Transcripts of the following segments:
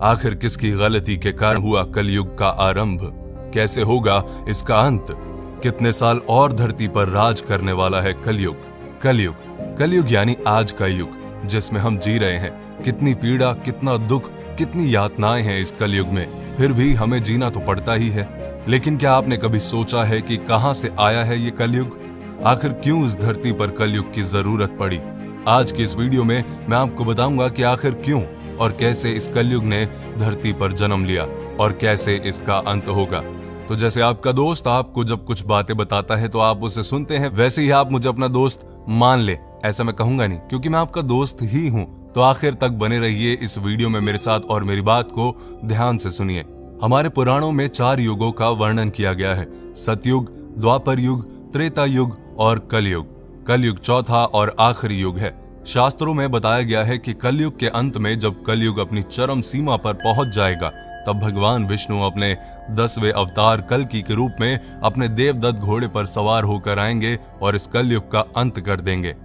आखिर किसकी गलती के कारण हुआ कलयुग का आरंभ? कैसे होगा इसका अंत? कितने साल और धरती पर राज करने वाला है कलयुग? कलयुग यानी आज का युग जिसमें हम जी रहे हैं। कितनी पीड़ा, कितना दुख, कितनी यातनाएं हैं इस कलयुग में, फिर भी हमें जीना तो पड़ता ही है। लेकिन क्या आपने कभी सोचा है कि कहां से आया है ये कलयुग? आखिर क्यों इस धरती पर कलयुग की जरूरत पड़ी? आज की इस वीडियो में मैं आपको बताऊंगा कि आखिर क्यों और कैसे इस कलयुग ने धरती पर जन्म लिया और कैसे इसका अंत होगा। तो जैसे आपका दोस्त आपको जब कुछ बातें बताता है तो आप उसे सुनते हैं, वैसे ही आप मुझे अपना दोस्त मान ले, ऐसा मैं कहूंगा नहीं, क्योंकि मैं आपका दोस्त ही हूं। तो आखिर तक बने रहिए इस वीडियो में मेरे साथ और मेरी बात को ध्यान से सुनिए। हमारे पुराणों में 4 युगों का वर्णन किया गया है: सतयुग, द्वापर युग, त्रेता युग और कलयुग। कलयुग चौथा और आखिरी युग है। शास्त्रों में बताया गया है कि कलयुग के अंत में जब कलयुग अपनी चरम सीमा पर पहुंच जाएगा, तब भगवान विष्णु अपने 10वें अवतार कल्कि के रूप में अपने देवदत्त घोड़े पर सवार होकर आएंगे और इस कलयुग का अंत कर देंगे।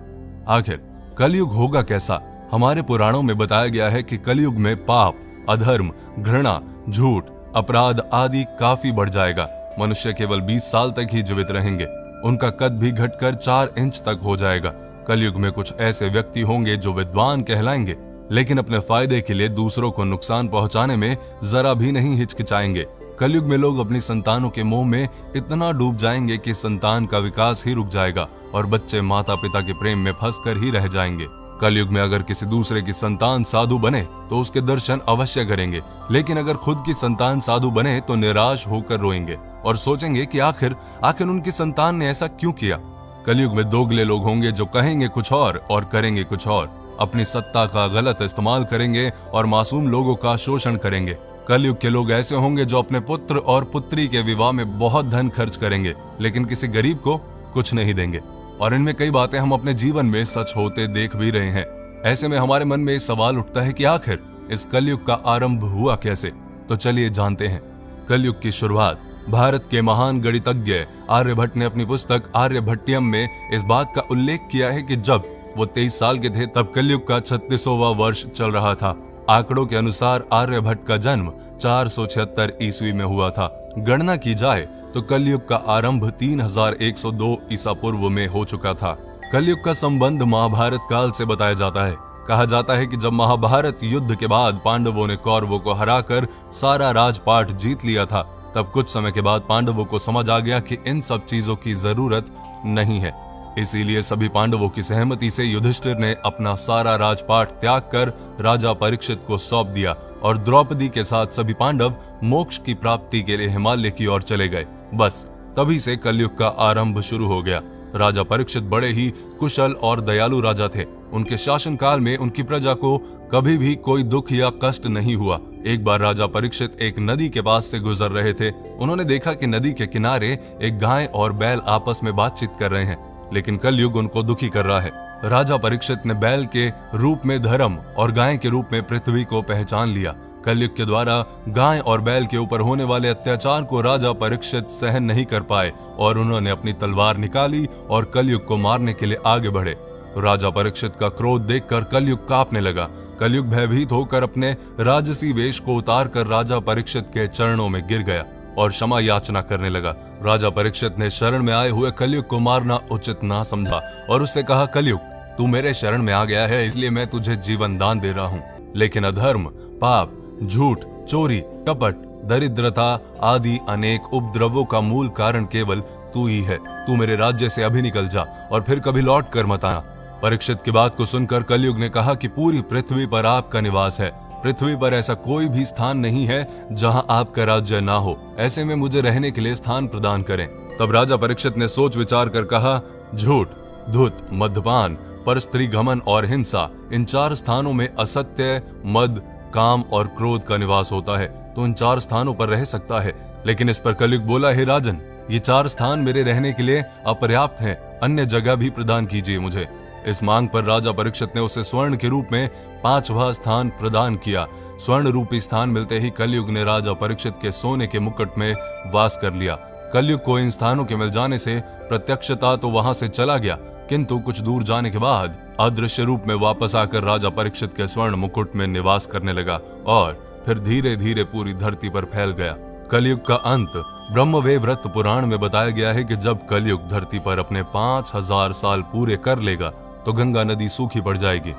आखिर कलयुग होगा कैसा? हमारे पुराणों में बताया गया है कि कलयुग में पाप, अधर्म, घृणा, झूठ, अपराध आदि काफी बढ़ जाएगा। मनुष्य केवल 20 साल तक ही जीवित रहेंगे। उनका कद भी घटकर 4 इंच तक हो जाएगा। कलयुग में कुछ ऐसे व्यक्ति होंगे जो विद्वान कहलाएंगे, लेकिन अपने फायदे के लिए दूसरों को नुकसान पहुंचाने में जरा भी नहीं हिचकिचाएंगे। कलयुग में लोग अपनी संतानों के मोह में इतना डूब जाएंगे कि संतान का विकास ही रुक जाएगा और बच्चे माता पिता के प्रेम में फंसकर ही रह जाएंगे। कलयुग में अगर किसी दूसरे की संतान साधु बने तो उसके दर्शन अवश्य करेंगे, लेकिन अगर खुद की संतान साधु बने तो निराश होकर रोएंगे और सोचेंगे कि आखिर उनकी संतान ने ऐसा क्यों किया। कलयुग में दोगले लोग होंगे जो कहेंगे कुछ और करेंगे कुछ और, अपनी सत्ता का गलत इस्तेमाल करेंगे और मासूम लोगों का शोषण करेंगे। कलयुग के लोग ऐसे होंगे जो अपने पुत्र और पुत्री के विवाह में बहुत धन खर्च करेंगे, लेकिन किसी गरीब को कुछ नहीं देंगे। और इनमें कई बातें हम अपने जीवन में सच होते देख भी रहे हैं। ऐसे में हमारे मन में सवाल उठता है कि आखिर इस कलयुग का आरंभ हुआ कैसे? तो चलिए जानते हैं। कलयुग की शुरुआत भारत के महान गणितज्ञ आर्यभट्ट ने अपनी पुस्तक आर्यभट्टियम में इस बात का उल्लेख किया है कि जब वो 23 साल के थे तब कलयुग का 36वां वर्ष चल रहा था। आंकड़ों के अनुसार आर्यभट्ट का जन्म 476 ईस्वी में हुआ था। गणना की जाए तो कलयुग का आरंभ 3102 ईसा पूर्व में हो चुका था। कलयुग का संबंध महाभारत काल से बताया जाता है। कहा जाता है कि जब महाभारत युद्ध के बाद पांडवों ने कौरवों को हराकर सारा राजपाट जीत लिया था, तब कुछ समय के बाद पांडवों को समझ आ गया कि इन सब चीजों की जरूरत नहीं है। इसीलिए सभी पांडवों की सहमति से युधिष्ठिर ने अपना सारा राजपाट त्याग कर राजा परीक्षित को सौंप दिया और द्रौपदी के साथ सभी पांडव मोक्ष की प्राप्ति के लिए हिमालय की ओर चले गए। बस तभी से कलयुग का आरंभ शुरू हो गया। राजा परीक्षित बड़े ही कुशल और दयालु राजा थे। उनके शासनकाल में उनकी प्रजा को कभी भी कोई दुख या कष्ट नहीं हुआ। एक बार राजा परीक्षित एक नदी के पास से गुजर रहे थे। उन्होंने देखा कि नदी के किनारे एक गाय और बैल आपस में बातचीत कर रहे हैं, लेकिन कलयुग उनको दुखी कर रहा है। राजा परीक्षित ने बैल के रूप में धर्म और गाय के रूप में पृथ्वी को पहचान लिया। कलयुग के द्वारा गाय और बैल के ऊपर होने वाले अत्याचार को राजा परीक्षित सहन नहीं कर पाए और उन्होंने अपनी तलवार निकाली और कलयुग को मारने के लिए आगे बढ़े। राजा परीक्षित का क्रोध देखकर कलयुग कांपने लगा। कलयुग भयभीत होकर अपने राजसी वेश को उतार कर राजा परीक्षित के चरणों में गिर गया और क्षमा याचना करने लगा। राजा परीक्षित ने शरण में आए हुए कलयुग को मारना उचित ना समझा और उससे कहा, कलयुग तू मेरे शरण में आ गया है, इसलिए मैं तुझे जीवन दान दे रहा हूँ, लेकिन अधर्म, पाप, झूठ, चोरी, कपट, दरिद्रता आदि अनेक उपद्रवों का मूल कारण केवल तू ही है। तू मेरे राज्य से अभी निकल जा और फिर कभी लौट कर मत आना। परीक्षित की बात को सुनकर कलयुग ने कहा कि पूरी पृथ्वी पर आपका निवास है। पृथ्वी पर ऐसा कोई भी स्थान नहीं है जहां आपका राज्य ना हो। ऐसे में मुझे रहने के लिए स्थान प्रदान करें। तब राजा परीक्षित ने सोच विचार कर कहा, झूठ, धूत, मद्यपान, परस्त्री घमन और हिंसा, इन 4 स्थानों में असत्य, मद, काम और क्रोध का निवास होता है, तो इन 4 स्थानों पर रह सकता है। लेकिन इस पर कलयुग बोला, हे राजन, ये 4 स्थान मेरे रहने के लिए अपर्याप्त हैं, अन्य जगह भी प्रदान कीजिए मुझे। इस मांग पर राजा परीक्षित ने उसे स्वर्ण के रूप में 5वां स्थान प्रदान किया। स्वर्ण रूपी स्थान मिलते ही कलयुग ने राजा परीक्षित के सोने के मुकुट में वास कर लिया। कलयुग को इन स्थानों के मिल जाने से प्रत्यक्षता तो वहां से चला गया, किंतु कुछ दूर जाने के बाद अदृश्य रूप में वापस आकर राजा परीक्षित के स्वर्ण मुकुट में निवास करने लगा और फिर धीरे धीरे पूरी धरती पर फैल गया। कलयुग का अंत ब्रह्मवैवर्त पुराण में बताया गया है कि जब कलयुग धरती पर अपने 5000 साल पूरे कर लेगा तो गंगा नदी सूखी पड़ जाएगी।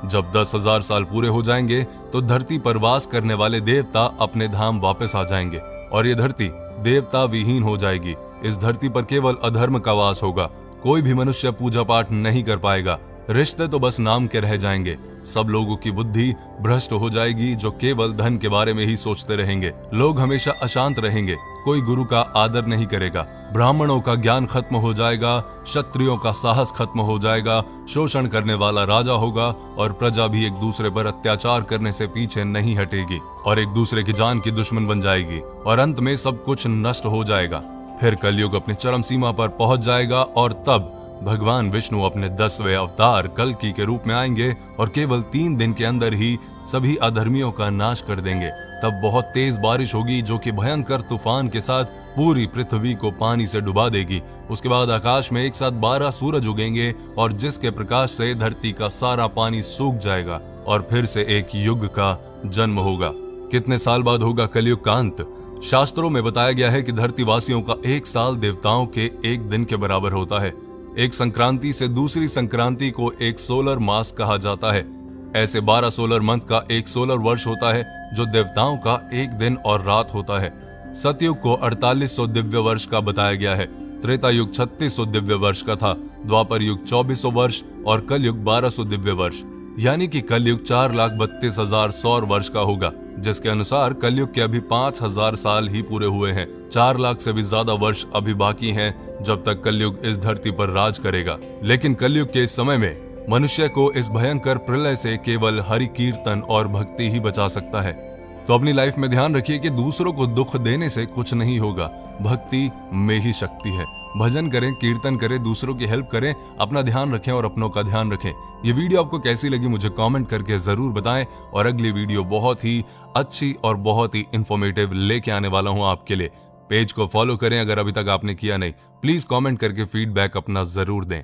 जब 10,000 साल पूरे हो जाएंगे तो धरती पर वास करने वाले देवता अपने धाम वापस आ जाएंगे और ये धरती देवता विहीन हो जाएगी। इस धरती पर केवल अधर्म का वास होगा। कोई भी मनुष्य पूजा पाठ नहीं कर पाएगा। रिश्ते तो बस नाम के रह जाएंगे। सब लोगों की बुद्धि भ्रष्ट हो जाएगी जो केवल धन के बारे में ही सोचते रहेंगे। लोग हमेशा अशांत रहेंगे। कोई गुरु का आदर नहीं करेगा। ब्राह्मणों का ज्ञान खत्म हो जाएगा। क्षत्रियों का साहस खत्म हो जाएगा। शोषण करने वाला राजा होगा और प्रजा भी एक दूसरे पर अत्याचार करने से पीछे नहीं हटेगी और एक दूसरे की जान की दुश्मन बन जाएगी और अंत में सब कुछ नष्ट हो जाएगा। फिर कलयुग अपनी चरम सीमा पर पहुंच जाएगा और तब भगवान विष्णु अपने 10वें अवतार कल्कि के रूप में आएंगे और केवल 3 दिन के अंदर ही सभी अधर्मियों का नाश कर देंगे। तब बहुत तेज बारिश होगी जो कि भयंकर तूफान के साथ पूरी पृथ्वी को पानी से डुबा देगी। उसके बाद आकाश में एक साथ 12 सूरज उगेंगे और जिसके प्रकाश से धरती का सारा पानी सूख जाएगा और फिर से एक युग का जन्म होगा। कितने साल बाद होगा कलयुग का अंत? शास्त्रों में बताया गया है कि धरती वासियों का 1 साल देवताओं के 1 दिन के बराबर होता है। एक संक्रांति से दूसरी संक्रांति को एक सोलर मास कहा जाता है। ऐसे 12 सोलर मंथ का एक सोलर वर्ष होता है जो देवताओं का 1 दिन और रात होता है। सतयुग को 4800 दिव्य वर्ष का बताया गया है। त्रेता युग 3600 दिव्य वर्ष का था। द्वापर युग 2400 वर्ष और कलयुग 1200 दिव्य वर्ष, यानी कि कलयुग 4,32,000 सौर वर्ष का होगा, जिसके अनुसार कलयुग के अभी 5000 साल ही पूरे हुए हैं। 4 लाख से भी ज्यादा वर्ष अभी बाकी हैं जब तक कलयुग इस धरती पर राज करेगा। लेकिन कलयुग के इस समय में मनुष्य को इस भयंकर प्रलय से केवल हरि कीर्तन और भक्ति ही बचा सकता है। तो अपनी लाइफ में ध्यान रखिए कि दूसरों को दुख देने से कुछ नहीं होगा। भक्ति में ही शक्ति है। भजन करें, कीर्तन करें, दूसरों की हेल्प करें, अपना ध्यान रखें और अपनों का ध्यान रखें। ये वीडियो आपको कैसी लगी मुझे कमेंट करके जरूर बताएं और अगली वीडियो बहुत ही अच्छी और बहुत ही इंफॉर्मेटिव लेके आने वाला हूं आपके लिए। पेज को फॉलो करें अगर अभी तक आपने किया नहीं। प्लीज कमेंट करके फीडबैक अपना जरूर दें।